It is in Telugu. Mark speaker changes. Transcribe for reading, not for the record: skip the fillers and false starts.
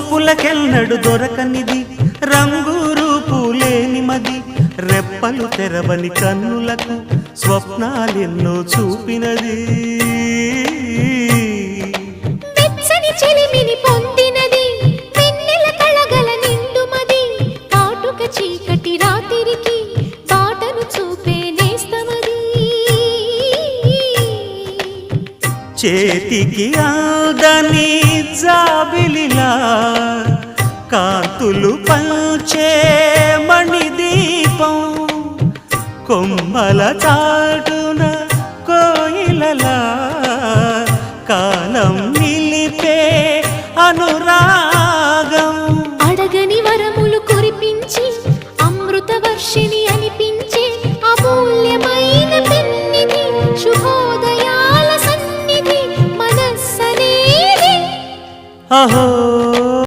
Speaker 1: చూపులకెన్నడు దొరకనిది రంగు రూపు లేని మది రెప్పలు తెరవని కన్నులకు స్వప్నాలెన్నో చూపినది
Speaker 2: వెచ్చని చెలిమిని పొందినది వెన్నెల కళగల నిండుమది కాటుక చీకటి రాత్రికి బాటను చూపే నేస్తమది
Speaker 1: చేతికి ఆదని జాబిలిలా కాంతులు పంచే మణిదీపం కొమ్మల చాటున కోయిలలా కాలం నిలిపే అనురాగం
Speaker 2: అడగని వరములు కురిపించి అమృత వర్షిణి అనిపించే అమూల్యమైన పెన్నిధి శుభోదయాల సన్నిధి మనస్సనేది
Speaker 1: అహో